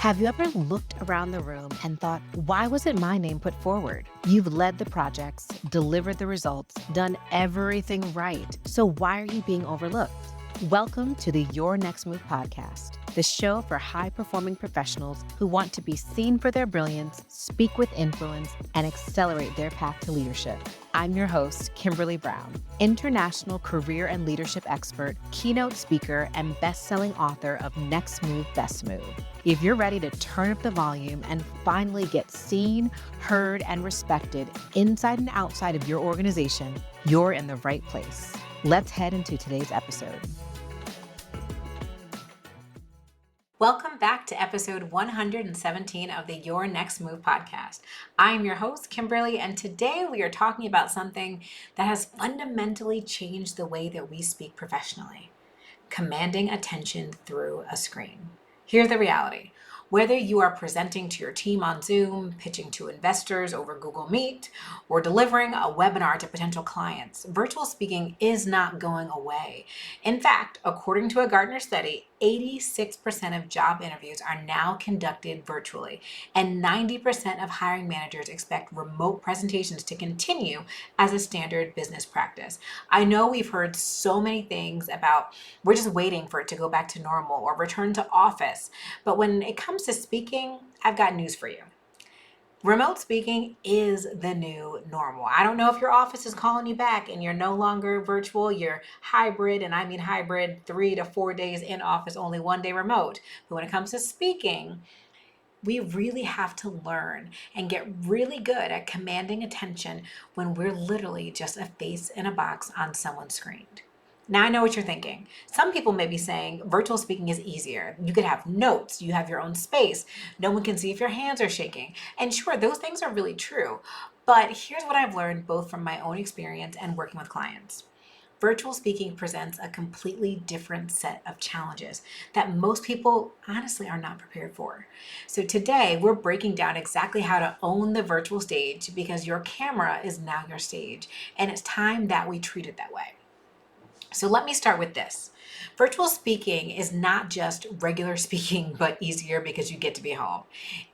Have you ever looked around the room and thought, why wasn't my name put forward? You've led the projects, delivered the results, done everything right. So why are you being overlooked? Welcome to the Your Next Move podcast, the show for high-performing professionals who want to be seen for their brilliance, speak with influence, and accelerate their path to leadership. I'm your host, Kimberly Brown, international career and leadership expert, keynote speaker, and best-selling author of Next Move, Best Move. If you're ready to turn up the volume and finally get seen, heard, and respected inside and outside of your organization, you're in the right place. Let's head into today's episode. Welcome back to episode 117 of the Your Next Move podcast. I'm your host, Kimberly, and today we are talking about something that has fundamentally changed the way that we speak professionally: commanding attention through a screen. Here's the reality. Whether you are presenting to your team on Zoom, pitching to investors over Google Meet, or delivering a webinar to potential clients, virtual speaking is not going away. In fact, according to a Gartner study, 86% of job interviews are now conducted virtually, and 90% of hiring managers expect remote presentations to continue as a standard business practice. I know we've heard so many things about we're just waiting for it to go back to normal or return to office, but when it comes to speaking, I've got news for you. Remote speaking is the new normal. I don't know if your office is calling you back and you're no longer virtual, you're hybrid, and I mean hybrid, 3 to 4 days in office, only 1 day remote. But when it comes to speaking, we really have to learn and get really good at commanding attention when we're literally just a face in a box on someone's screen. Now I know what you're thinking. Some people may be saying virtual speaking is easier. You could have notes, you have your own space. No one can see if your hands are shaking. And sure, those things are really true. But here's what I've learned both from my own experience and working with clients. Virtual speaking presents a completely different set of challenges that most people honestly are not prepared for. So today we're breaking down exactly how to own the virtual stage, because your camera is now your stage, and it's time that we treat it that way. So let me start with this. Virtual speaking is not just regular speaking, but easier because you get to be home.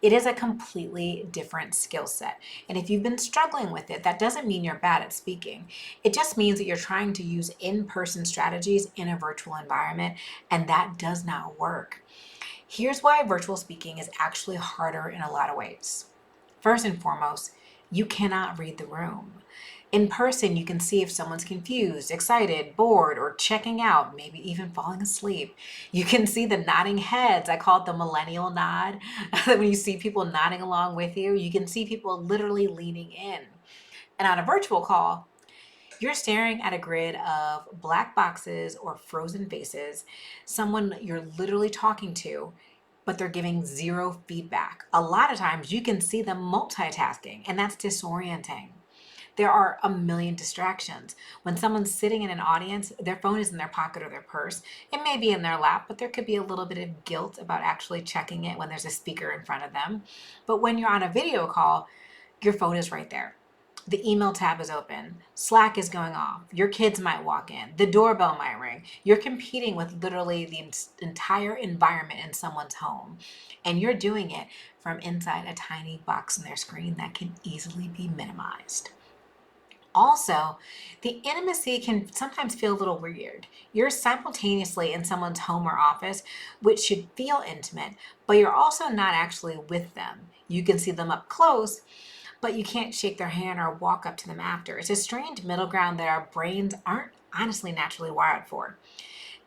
It is a completely different skill set. And if you've been struggling with it, that doesn't mean you're bad at speaking. It just means that you're trying to use in-person strategies in a virtual environment, and that does not work. Here's why virtual speaking is actually harder in a lot of ways. First and foremost, you cannot read the room. In person, you can see if someone's confused, excited, bored, or checking out, maybe even falling asleep. You can see the nodding heads. I call it the millennial nod. When you see people nodding along with you, you can see people literally leaning in. And on a virtual call, you're staring at a grid of black boxes or frozen faces, someone you're literally talking to, but they're giving zero feedback. A lot of times you can see them multitasking, and that's disorienting. There are a million distractions. When someone's sitting in an audience, their phone is in their pocket or their purse. It may be in their lap, but there could be a little bit of guilt about actually checking it when there's a speaker in front of them. But when you're on a video call, your phone is right there. The email tab is open. Slack is going off. Your kids might walk in. The doorbell might ring. You're competing with literally the entire environment in someone's home. And you're doing it from inside a tiny box on their screen that can easily be minimized. Also, the intimacy can sometimes feel a little weird. You're simultaneously in someone's home or office, which should feel intimate, but you're also not actually with them. You can see them up close, but you can't shake their hand or walk up to them after. It's a strange middle ground that our brains aren't honestly naturally wired for.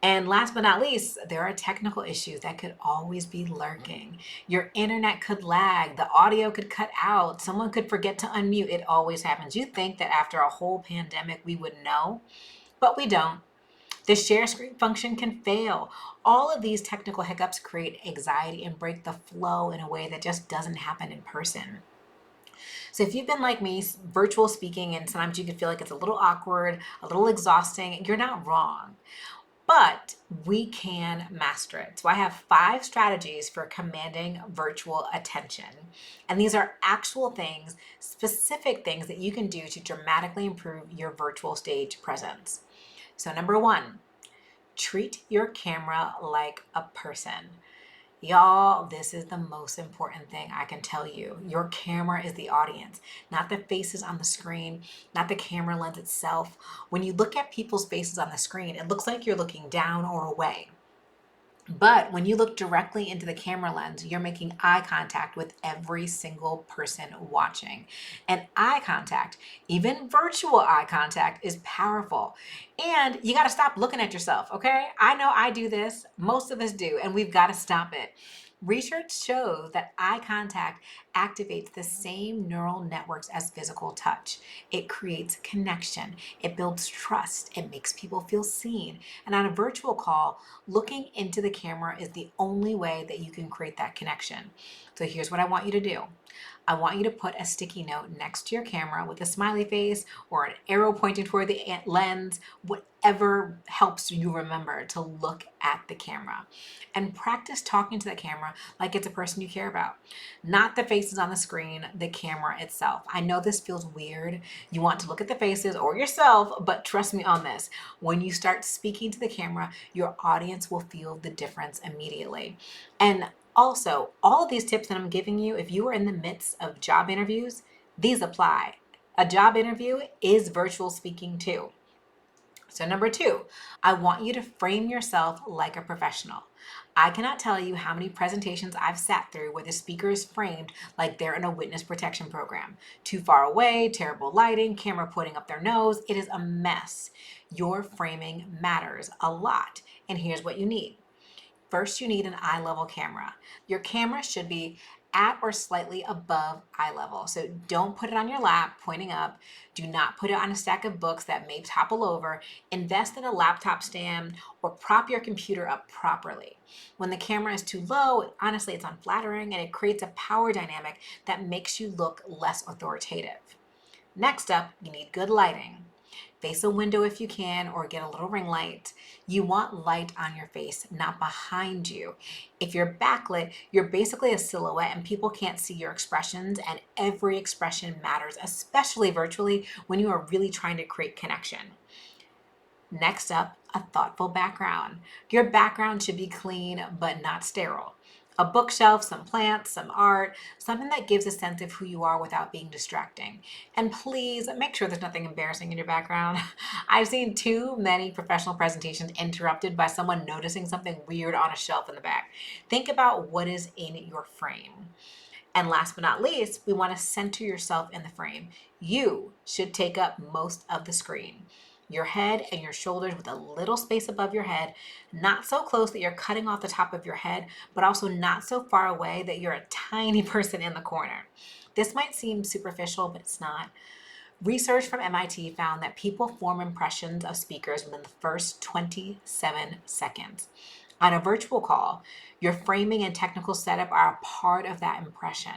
And last but not least, there are technical issues that could always be lurking. Your internet could lag, the audio could cut out, someone could forget to unmute. It always happens. You think that after a whole pandemic we would know, but we don't. The share screen function can fail. All of these technical hiccups create anxiety and break the flow in a way that just doesn't happen in person. So if you've been like me, virtual speaking, and sometimes you can feel like it's a little awkward, a little exhausting, you're not wrong. But we can master it. So I have 5 strategies for commanding virtual attention. And these are actual things, specific things that you can do to dramatically improve your virtual stage presence. So number 1, treat your camera like a person. Y'all, this is the most important thing I can tell you. Your camera is the audience, not the faces on the screen, not the camera lens itself. When you look at people's faces on the screen, it looks like you're looking down or away. But when you look directly into the camera lens, you're making eye contact with every single person watching. And eye contact, even virtual eye contact, is powerful. And you got to stop looking at yourself, okay? I know I do this, most of us do, and we've got to stop it. Research shows that eye contact activates the same neural networks as physical touch. It creates connection, it builds trust, it makes people feel seen. And on a virtual call, looking into the camera is the only way that you can create that connection. So here's what I want you to do. I want you to put a sticky note next to your camera with a smiley face or an arrow pointing toward the lens, whatever helps you remember to look at the camera. And practice talking to the camera like it's a person you care about, not the faces on the screen, the camera itself. I know this feels weird. You want to look at the faces or yourself, but trust me on this. When you start speaking to the camera, your audience will feel the difference immediately. And also, all of these tips that I'm giving you, if you are in the midst of job interviews, these apply. A job interview is virtual speaking too. So, number two, I want you to frame yourself like a professional. I cannot tell you how many presentations I've sat through where the speaker is framed like they're in a witness protection program. Too far away, terrible lighting, camera pointing up their nose. It is a mess. Your framing matters a lot. And here's what you need. First, you need an eye level camera. Your camera should be at or slightly above eye level. So don't put it on your lap pointing up. Do not put it on a stack of books that may topple over. Invest in a laptop stand or prop your computer up properly. When the camera is too low, honestly, it's unflattering and it creates a power dynamic that makes you look less authoritative. Next up, you need good lighting. Face a window if you can, or get a little ring light. You want light on your face, not behind you. If you're backlit, you're basically a silhouette and people can't see your expressions, and every expression matters, especially virtually when you are really trying to create connection. Next up, a thoughtful background. Your background should be clean but not sterile. A bookshelf, some plants, some art, something that gives a sense of who you are without being distracting. And please make sure there's nothing embarrassing in your background. I've seen too many professional presentations interrupted by someone noticing something weird on a shelf in the back. Think about what is in your frame. And last but not least, we want to center yourself in the frame. You should take up most of the screen. Your head and your shoulders with a little space above your head, not so close that you're cutting off the top of your head, but also not so far away that you're a tiny person in the corner. This might seem superficial, but it's not. Research from MIT found that people form impressions of speakers within the first 27 seconds. On a virtual call, your framing and technical setup are a part of that impression.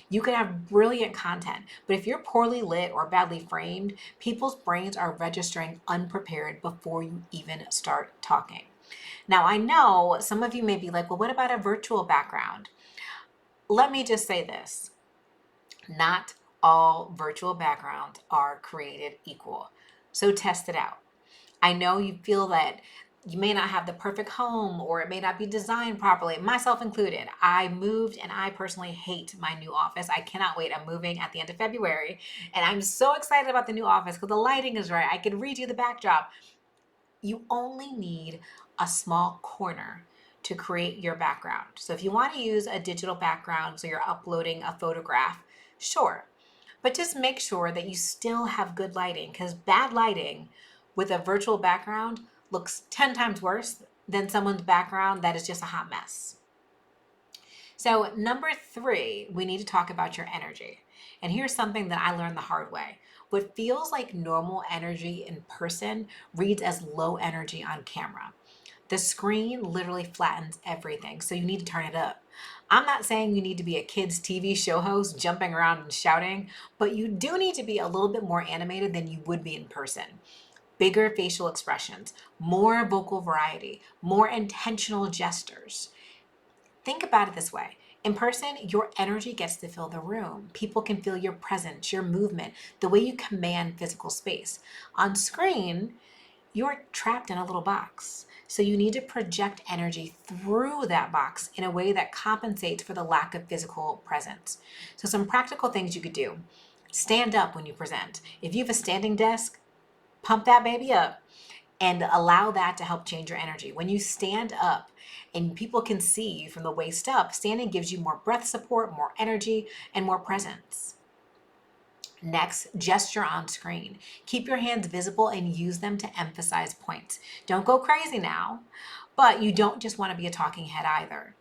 You can have brilliant content, but if you're poorly lit or badly framed, people's brains are registering unprepared before you even start talking. Now, I know some of you may be like, well, what about a virtual background? Let me just say this. Not all virtual backgrounds are created equal. So test it out. I know you feel that you may not have the perfect home or it may not be designed properly, myself included. I moved and I personally hate my new office. I cannot wait. I'm moving at the end of February and I'm so excited about the new office because the lighting is right. I could redo the backdrop. You only need a small corner to create your background. So if you want to use a digital background, so you're uploading a photograph, sure. But just make sure that you still have good lighting because bad lighting with a virtual background looks 10 times worse than someone's background that is just a hot mess. So, number three, we need to talk about your energy. And here's something that I learned the hard way. What feels like normal energy in person reads as low energy on camera. The screen literally flattens everything, so you need to turn it up. I'm not saying you need to be a kids' TV show host jumping around and shouting, but you do need to be a little bit more animated than you would be in person. Bigger facial expressions, more vocal variety, more intentional gestures. Think about it this way. In person, your energy gets to fill the room. People can feel your presence, your movement, the way you command physical space. On screen, you're trapped in a little box. So you need to project energy through that box in a way that compensates for the lack of physical presence. So some practical things you could do. Stand up when you present. If you have a standing desk, pump that baby up and allow that to help change your energy. When you stand up and people can see you from the waist up, standing gives you more breath support, more energy, and more presence. Next, gesture on screen. Keep your hands visible and use them to emphasize points. Don't go crazy now, but you don't just want to be a talking head either.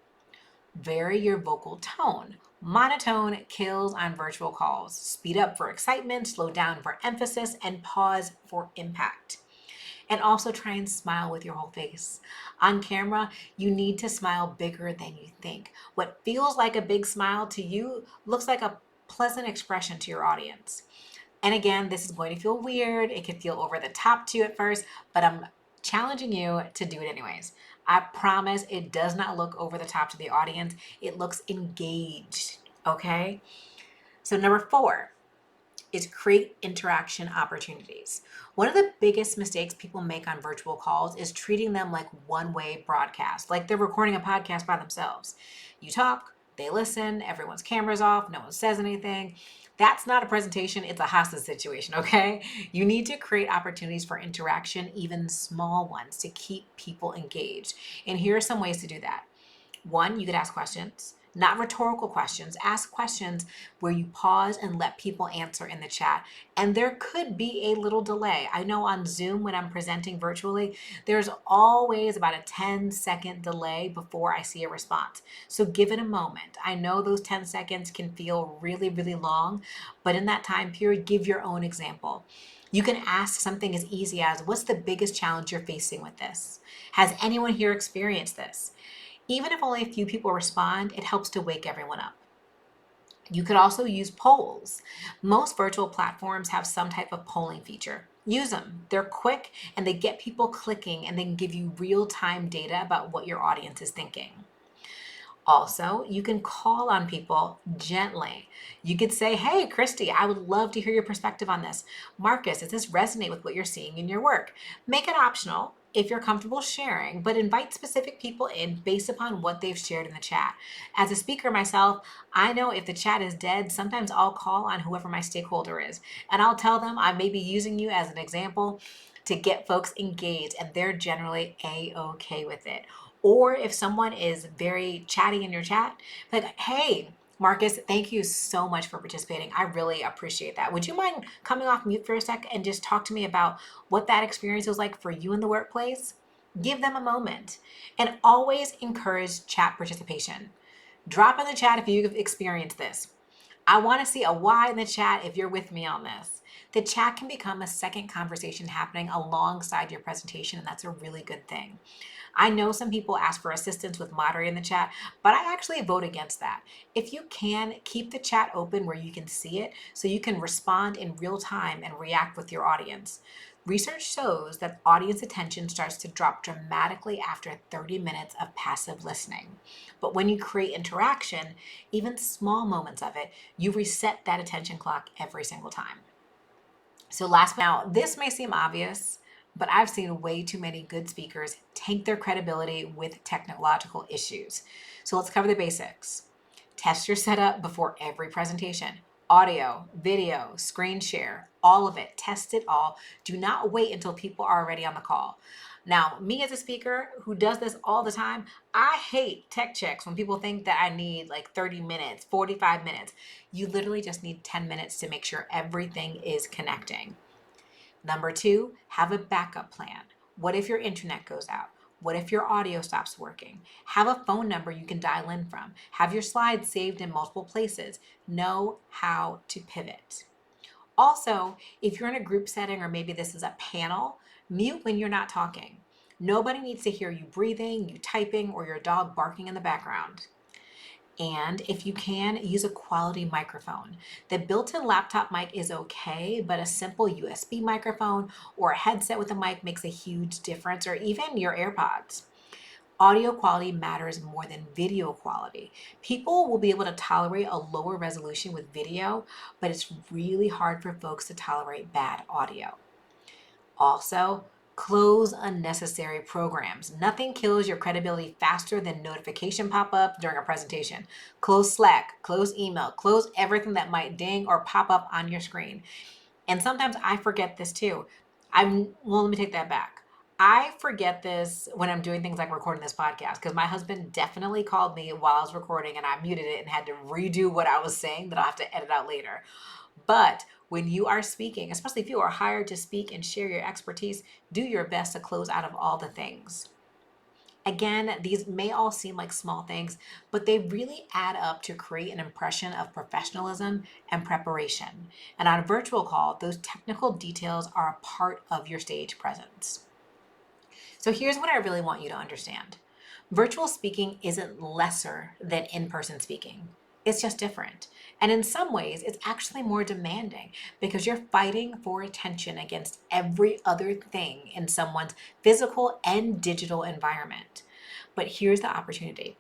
Vary your vocal tone. Monotone kills on virtual calls. Speed up for excitement, slow down for emphasis, and pause for impact. And also try and smile with your whole face. On camera, you need to smile bigger than you think. What feels like a big smile to you looks like a pleasant expression to your audience. And again, this is going to feel weird. It can feel over the top to you at first, but I'm challenging you to do it anyways. I promise it does not look over the top to the audience. It looks engaged, okay? So number 4 is create interaction opportunities. One of the biggest mistakes people make on virtual calls is treating them like one-way broadcast, like they're recording a podcast by themselves. You talk, they listen, everyone's camera's off, no one says anything. That's not a presentation, it's a hostage situation, okay? You need to create opportunities for interaction, even small ones, to keep people engaged. And here are some ways to do that. 1, you could ask questions, not rhetorical questions. Ask questions where you pause and let people answer in the chat. And there could be a little delay. I know on Zoom, when I'm presenting virtually, there's always about a 10-second delay before I see a response. So give it a moment. I know those 10 seconds can feel really, really long, but in that time period, give your own example. You can ask something as easy as, what's the biggest challenge you're facing with this? Has anyone here experienced this? Even if only a few people respond, it helps to wake everyone up. You could also use polls. Most virtual platforms have some type of polling feature. Use them. They're quick and they get people clicking and they can give you real-time data about what your audience is thinking. Also, you can call on people gently. You could say, hey, Christy, I would love to hear your perspective on this. Marcus, does this resonate with what you're seeing in your work? Make it optional if you're comfortable sharing, but invite specific people in based upon what they've shared in the chat. As a speaker myself, I know if the chat is dead, sometimes I'll call on whoever my stakeholder is, and I'll tell them I may be using you as an example to get folks engaged, and they're generally a-okay with it. Or if someone is very chatty in your chat, like, hey, Marcus, thank you so much for participating. I really appreciate that. Would you mind coming off mute for a sec and just talk to me about what that experience was like for you in the workplace? Give them a moment and always encourage chat participation. Drop in the chat if you've experienced this. I want to see a Y in the chat if you're with me on this. The chat can become a second conversation happening alongside your presentation, and that's a really good thing. I know some people ask for assistance with moderating the chat, but I actually vote against that. If you can, keep the chat open where you can see it so you can respond in real time and react with your audience. Research shows that audience attention starts to drop dramatically after 30 minutes of passive listening. But when you create interaction, even small moments of it, you reset that attention clock every single time. So now, this may seem obvious, but I've seen way too many good speakers tank their credibility with technological issues. So let's cover the basics. Test your setup before every presentation. Audio, video, screen share, all of it. Test it all. Do not wait until people are already on the call. Now, me as a speaker who does this all the time, I hate tech checks when people think that I need like 30 minutes, 45 minutes. You literally just need 10 minutes to make sure everything is connecting. Number 2, have a backup plan. What if your internet goes out? What if your audio stops working? Have a phone number you can dial in from. Have your slides saved in multiple places. Know how to pivot. Also, if you're in a group setting or maybe this is a panel, mute when you're not talking. Nobody needs to hear you breathing, you typing, or your dog barking in the background. And if you can, use a quality microphone. The built-in laptop mic is okay, but a simple USB microphone or a headset with a mic makes a huge difference, or even your AirPods. Audio quality matters more than video quality. People will be able to tolerate a lower resolution with video, but it's really hard for folks to tolerate bad audio. Also, Close unnecessary programs. Nothing kills your credibility faster than notification pop-up during a presentation. Close Slack, close email, close everything that might ding or pop up on your screen. And sometimes I forget this too. Let me take that back. I forget this when I'm doing things like recording this podcast because my husband definitely called me while I was recording and I muted it and had to redo what I was saying that I'll have to edit out later. But when you are speaking, especially if you are hired to speak and share your expertise, do your best to close out of all the things. Again, these may all seem like small things, but they really add up to create an impression of professionalism and preparation. And on a virtual call, those technical details are a part of your stage presence. So here's what I really want you to understand. Virtual speaking isn't lesser than in-person speaking. It's just different. And in some ways, it's actually more demanding because you're fighting for attention against every other thing in someone's physical and digital environment. But here's the opportunity.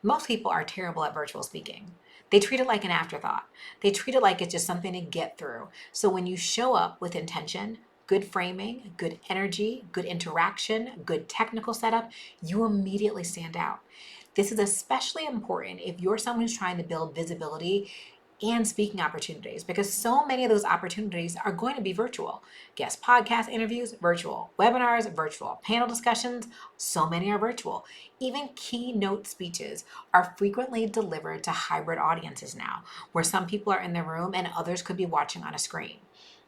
Most people are terrible at virtual speaking. They treat it like an afterthought. They treat it like it's just something to get through. So when you show up with intention, good framing, good energy, good interaction, good technical setup, you immediately stand out. This is especially important if you're someone who's trying to build visibility and speaking opportunities because so many of those opportunities are going to be virtual. Guest podcast interviews, virtual. Webinars, virtual. Panel discussions, so many are virtual. Even keynote speeches are frequently delivered to hybrid audiences now, where some people are in the room and others could be watching on a screen.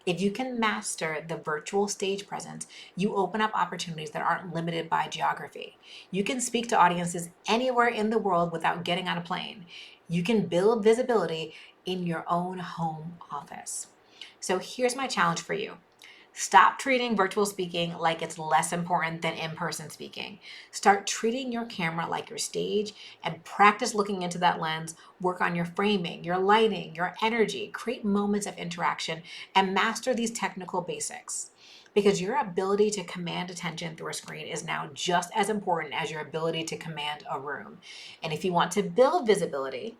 If you can master the virtual stage presence, you open up opportunities that aren't limited by geography. You can speak to audiences anywhere in the world without getting on a plane. You can build visibility in your own home office. So here's my challenge for you. Stop treating virtual speaking like it's less important than in-person speaking. Start treating your camera like your stage and practice looking into that lens. Work on your framing, your lighting, your energy, create moments of interaction, and master these technical basics. Because your ability to command attention through a screen is now just as important as your ability to command a room. And if you want to build visibility,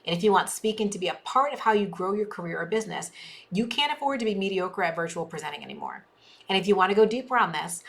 and if you want speaking to be a part of how you grow your career or business, you can't afford to be mediocre at virtual presenting anymore. And if you want to go deeper on this,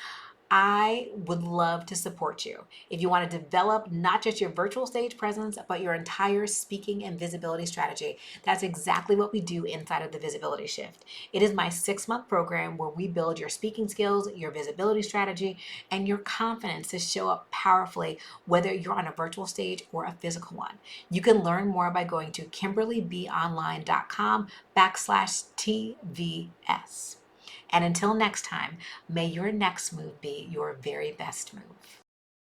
I would love to support you. If you want to develop not just your virtual stage presence, but your entire speaking and visibility strategy, that's exactly what we do inside of the Visibility Shift. It is my 6-month program where we build your speaking skills, your visibility strategy, and your confidence to show up powerfully, whether you're on a virtual stage or a physical one. You can learn more by going to KimberlyBOnline.com/TVS. And until next time, may your next move be your very best move.